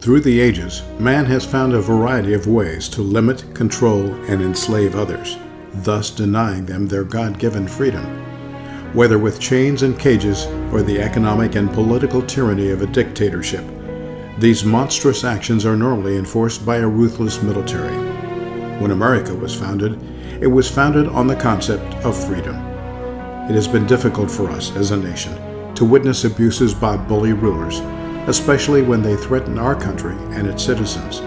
Through the ages, man has found a variety of ways to limit, control, and enslave others, thus denying them their God-given freedom. Whether with chains and cages or the economic and political tyranny of a dictatorship, these monstrous actions are normally enforced by a ruthless military. When America was founded, it was founded on the concept of freedom. It has been difficult for us as a nation to witness abuses by bully rulers, especially when they threaten our country and its citizens.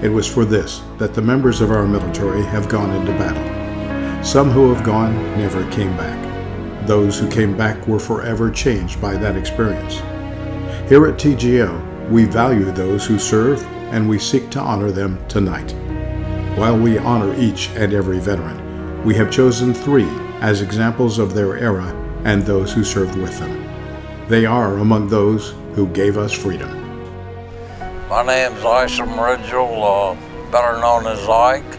It was for this that the members of our military have gone into battle. Some who have gone never came back. Those who came back were forever changed by that experience. Here at TGO, we value those who serve, and we seek to honor them tonight. While we honor each and every veteran, we have chosen 3 as examples of their era and those who served with them. They are among those who gave us freedom. My name's Isom Ridgel, better known as Ike.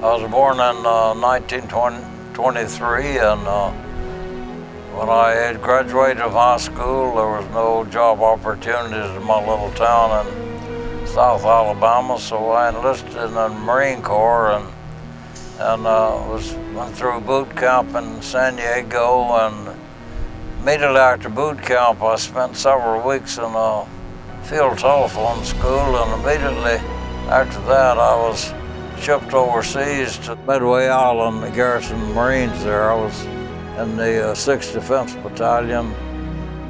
I was born in 1923, and when I had graduated from high school, there was no job opportunities in my little town in South Alabama, so I enlisted in the Marine Corps and went through boot camp in San Diego, and immediately after boot camp, I spent several weeks in a field telephone school, and immediately after that, I was shipped overseas to Midway Island, the garrison Marines there. I was in the 6th Defense Battalion,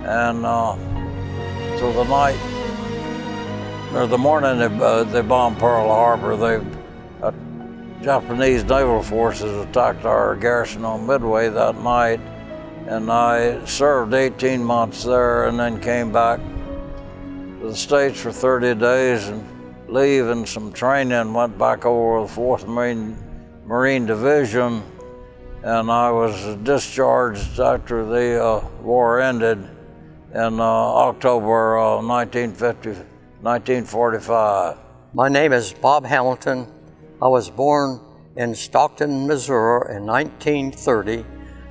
and so the night, or the morning they bombed Pearl Harbor. Japanese naval forces attacked our garrison on Midway that night, and I served 18 months there and then came back to the States for 30 days and leaving some training, went back over the 4th Marine Division, and I was discharged after the war ended in October 1945. My name is Bob Hamilton. I was born in Stockton, Missouri in 1930.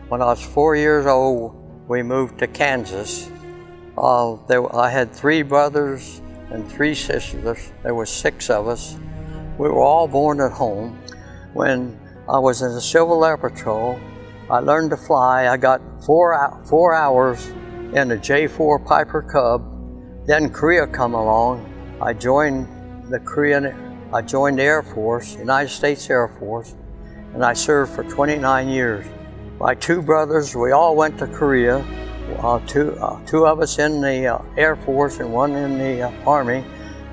When I was 4 years old, we moved to Kansas. I had 3 brothers and 3 sisters. There were 6 of us. We were all born at home. When I was in the Civil Air Patrol, I learned to fly. I got 4 hours in the J-4 Piper Cub. Then Korea come along. I joined the Air Force, United States Air Force, and I served for 29 years. My 2 brothers, we all went to Korea. Two of us in the Air Force and 1 in the Army.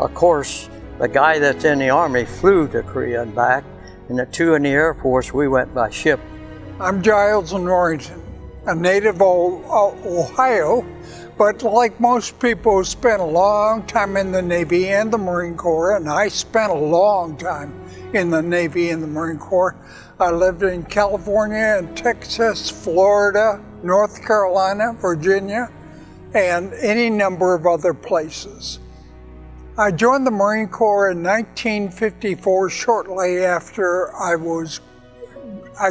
Of course, the guy that's in the Army flew to Korea and back, and the 2 in the Air Force, we went by ship. I'm Giles Norrington, a native of Ohio, but like most people, spent a long time in the Navy and the Marine Corps, and I spent a long time in the Navy and the Marine Corps. I lived in California and Texas, Florida, North Carolina, Virginia, and any number of other places. I joined the Marine Corps in 1954, shortly after I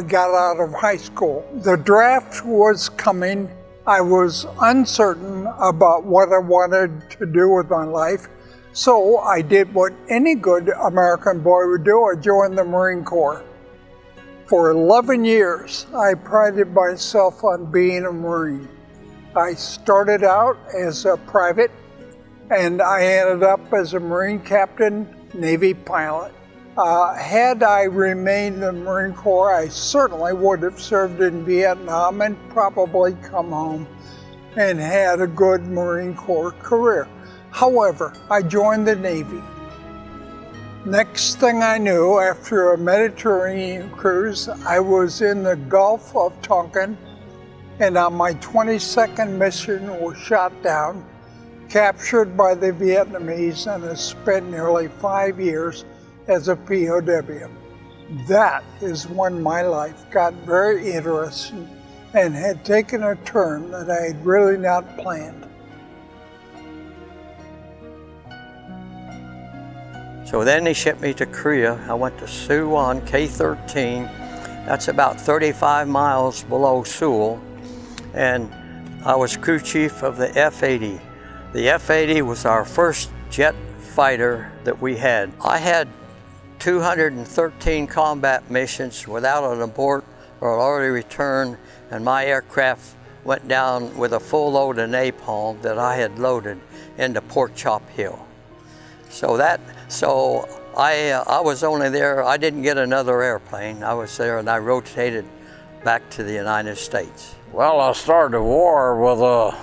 got out of high school. The draft was coming. I was uncertain about what I wanted to do with my life, so I did what any good American boy would do. I joined the Marine Corps. For 11 years, I prided myself on being a Marine. I started out as a private, and I ended up as a Marine captain, Navy pilot. Had I remained in the Marine Corps, I certainly would have served in Vietnam and probably come home and had a good Marine Corps career. However, I joined the Navy. Next thing I knew, after a Mediterranean cruise, I was in the Gulf of Tonkin, and on my 22nd mission was shot down, captured by the Vietnamese, and has spent nearly 5 years as a POW. That is when my life got very interesting and had taken a turn that I had really not planned. So then they shipped me to Korea. I went to Suwon K-13. That's about 35 miles below Seoul. And I was crew chief of the F-80. The F-80 was our first jet fighter that we had. I had 213 combat missions without an abort or an early return, and my aircraft went down with a full load of napalm that I had loaded into Port Chop Hill. So I was only there, I didn't get another airplane. I was there and I rotated back to the United States. Well, I started a war with a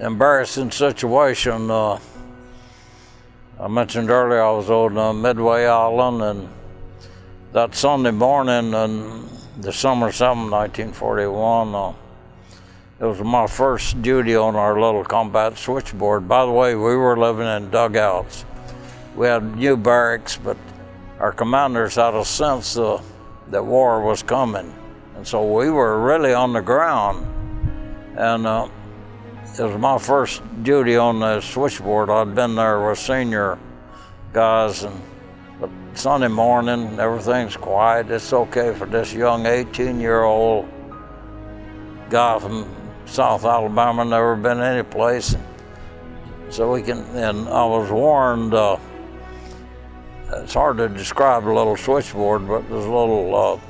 embarrassing situation. I mentioned earlier I was on Midway Island, and that Sunday morning in December 7, 1941, it was my first duty on our little combat switchboard. By the way, we were living in dugouts. We had new barracks, but our commanders had a sense that war was coming. And so we were really on the ground. And it was my first duty on the switchboard. I'd been there with senior guys, but Sunday morning, everything's quiet. It's okay for this young 18-year-old guy from South Alabama, never been any place. So and I was warned, it's hard to describe a little switchboard, but there's little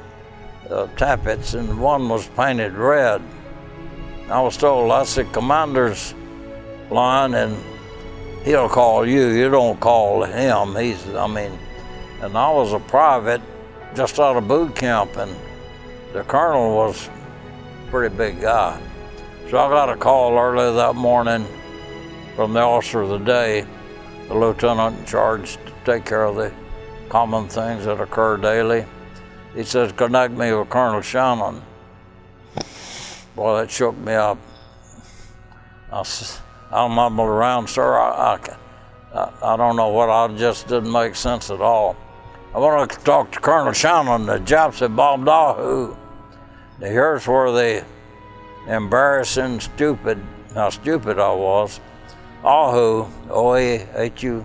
tappets, and one was painted red. I was told that's the commander's line, and he'll call you. You don't call him. And I was a private just out of boot camp, and the colonel was a pretty big guy. So I got a call early that morning from the officer of the day, the lieutenant in charge to take care of the common things that occur daily. He says, connect me with Colonel Shannon. Boy, that shook me up. I mumbled around, sir, I don't know what, I just didn't make sense at all. I want to talk to Colonel Shannon. The Japs had bombed Oahu. Now here's where the embarrassing, how stupid I was. Oahu, O-A-H-U,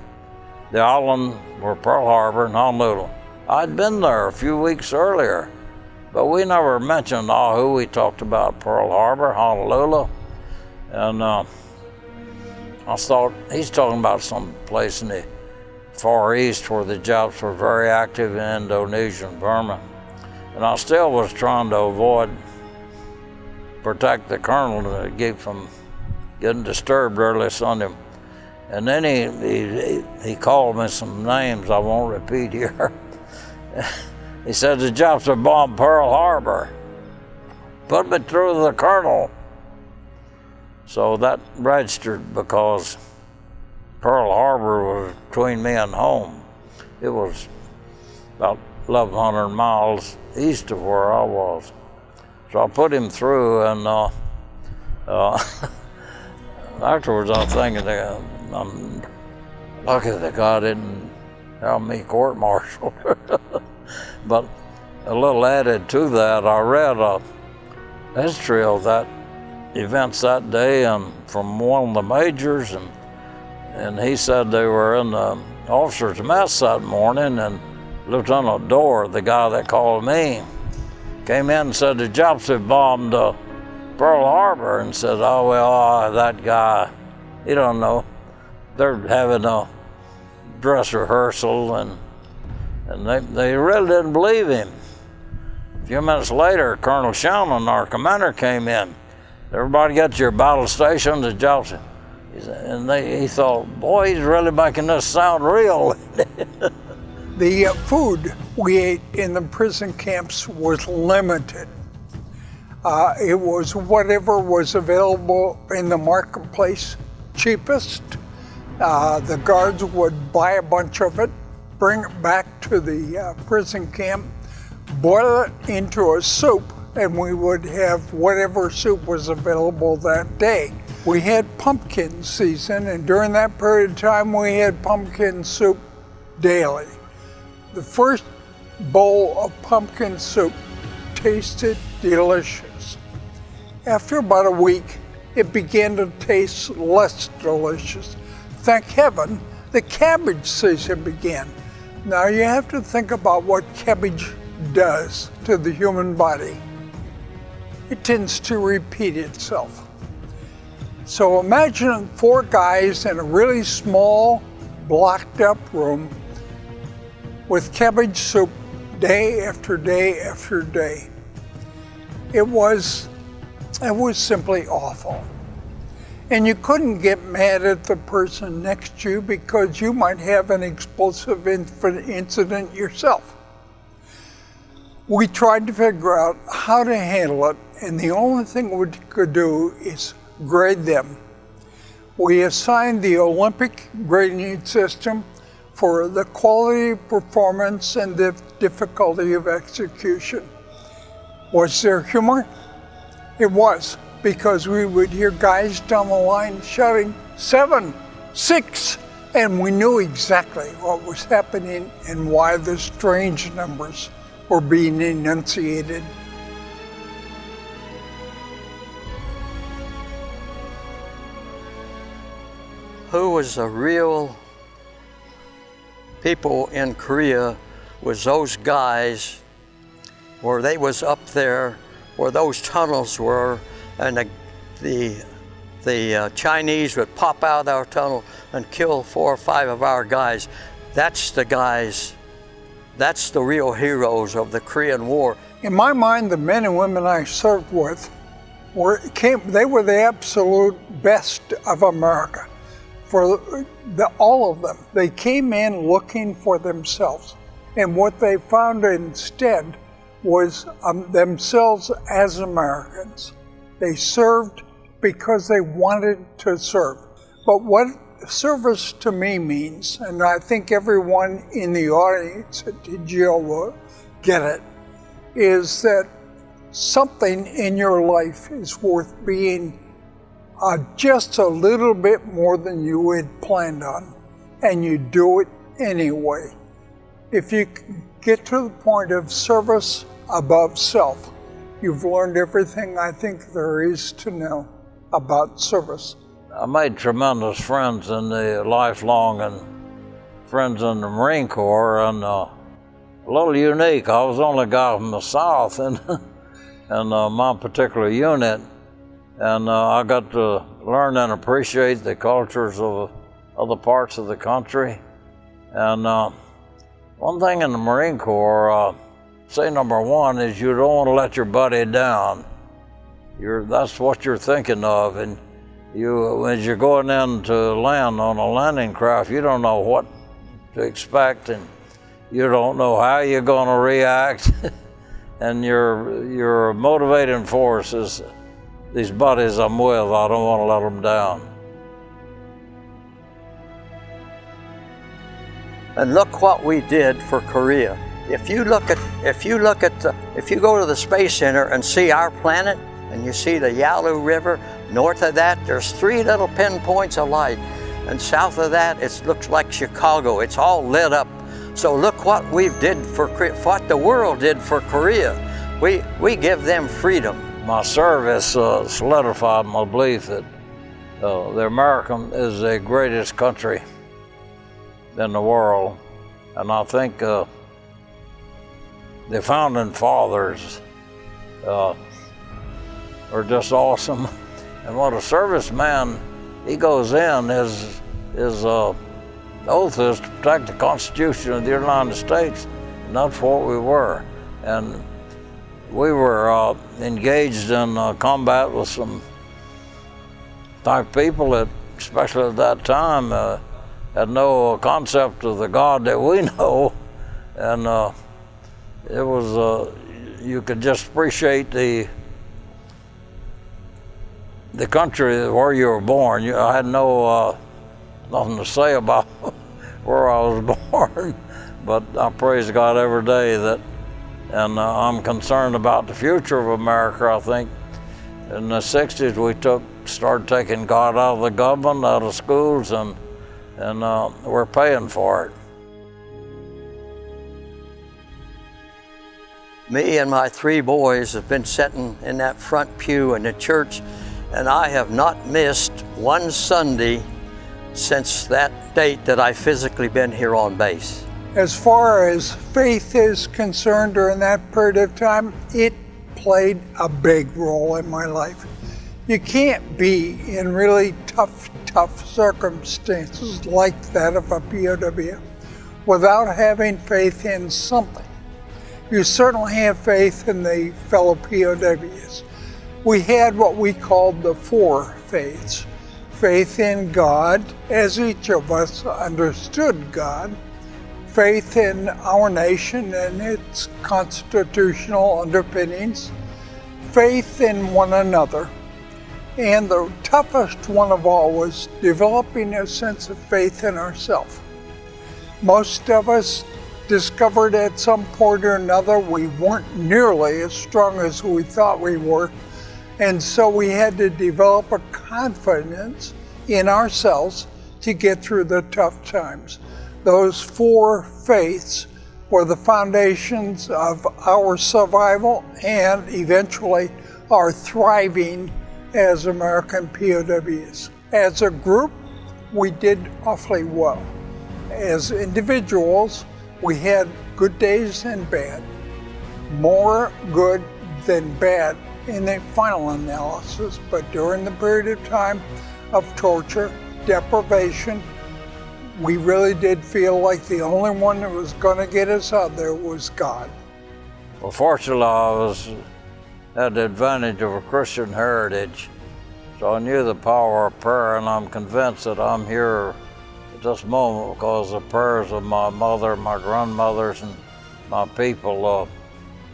the island where Pearl Harbor and Honolulu. I'd been there a few weeks earlier, but we never mentioned Oahu. We talked about Pearl Harbor, Honolulu, and I thought he's talking about some place in the Far East where the Japs were very active in Indonesia and Burma. And I still was trying to protect the colonel to keep from getting disturbed early Sunday. And then he called me some names I won't repeat here. He said the Japs had bombed Pearl Harbor. Put me through to the colonel. So that registered because Pearl Harbor was between me and home. It was about 1,100 miles east of where I was. So I put him through, and afterwards I'm thinking, I'm lucky the guy didn't have me court-martialed. But a little added to that, I read a history of that events that day and from one of the majors, and he said they were in the officers' mess that morning, and Lieutenant Dorr, the guy that called me, came in and said the Japs had bombed Pearl Harbor, and said, oh, well, that guy, he don't know. They're having a dress rehearsal, and they really didn't believe him. A few minutes later, Colonel Shannon, our commander, came in. Everybody got to your battle station, the Japs. And he thought, boy, he's really making this sound real. The food we ate in the prison camps was limited. It was whatever was available in the marketplace, cheapest. The guards would buy a bunch of it, bring it back to the prison camp, boil it into a soup, and we would have whatever soup was available that day. We had pumpkin season, and during that period of time, we had pumpkin soup daily. The first bowl of pumpkin soup tasted delicious. After about a week, it began to taste less delicious. Thank heaven, the cabbage season began. Now you have to think about what cabbage does to the human body. It tends to repeat itself. So imagine 4 guys in a really small blocked up room with cabbage soup day after day after day. It was simply awful. And you couldn't get mad at the person next to you because you might have an explosive incident yourself. We tried to figure out how to handle it, and the only thing we could do is grade them. We assigned the Olympic grading system for the quality of performance and the difficulty of execution. Was there humor? It was, because we would hear guys down the line shouting, 7, 6, and we knew exactly what was happening and why the strange numbers were being enunciated. Who was the real people in Korea was those guys where they was up there where those tunnels were, and the Chinese would pop out our tunnel and kill 4 or 5 of our guys. That's the guys, that's the real heroes of the Korean War. In my mind, the men and women I served with they were the absolute best of America. For all of them, they came in looking for themselves, and what they found instead was themselves as Americans. They served because they wanted to serve. But what service to me means, and I think everyone in the audience at TGL will get it, is that something in your life is worth being just a little bit more than you had planned on, and you do it anyway. If you get to the point of service above self, you've learned everything I think there is to know about service. I made tremendous friends in the lifelong and friends in the Marine Corps, and a little unique. I was the only guy from the South in my particular unit, and I got to learn and appreciate the cultures of other parts of the country. And one thing in the Marine Corps, say number one, is you don't want to let your buddy down. That's what you're thinking of, and as you're going in to land on a landing craft, you don't know what to expect, and you don't know how you're going to react. And your motivating force is these buddies I'm with. I don't want to let them down. And look what we did for Korea. If you go to the Space Center and see our planet, and you see the Yalu River, north of that, there's 3 little pinpoints of light. And south of that, it looks like Chicago. It's all lit up. So look what we did for Korea, what the world did for Korea. We give them freedom. My service solidified my belief that the American is the greatest country in the world. And I think the founding fathers are just awesome. And what a serviceman, he goes in, his oath is to protect the Constitution of the United States, and that's what we were. And we were engaged in combat with some type people that, especially at that time, had no concept of the God that we know. And it was, you could just appreciate the country where you were born. I had nothing to say about where I was born, but I praise God every day that, and I'm concerned about the future of America. I think in the 60s we started taking God out of the government, out of schools, and we're paying for it. Me and my 3 boys have been sitting in that front pew in the church, and I have not missed one Sunday since that date that I've physically been here on base. As far as faith is concerned during that period of time, it played a big role in my life. You can't be in really tough tough circumstances like that of a POW without having faith in something. You certainly have faith in the fellow POWs. We had what we called the four faiths. Faith in God, as each of us understood God. Faith in our nation and its constitutional underpinnings. Faith in one another. And the toughest one of all was developing a sense of faith in ourselves. Most of us discovered at some point or another we weren't nearly as strong as we thought we were, and so we had to develop a confidence in ourselves to get through the tough times. Those four faiths were the foundations of our survival and eventually our thriving as American POWs. As a group, we did awfully well. As individuals, we had good days and bad. More good than bad in the final analysis, but during the period of time of torture, deprivation, we really did feel like the only one that was going to get us out there was God. Well, fortunately, I had the advantage of a Christian heritage, so I knew the power of prayer, and I'm convinced that I'm here at this moment because the prayers of my mother, my grandmothers, and my people.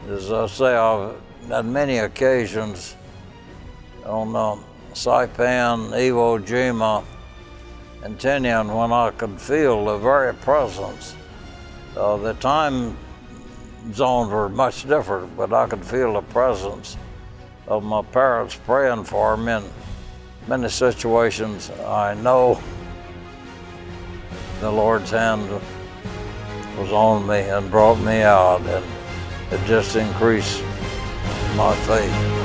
As I say, I've had many occasions on Saipan, Iwo Jima, and Tinian when I could feel the very presence. The time zones were much different, but I could feel the presence of my parents praying for me in many situations. I know the Lord's hand was on me and brought me out, and it just increased my faith.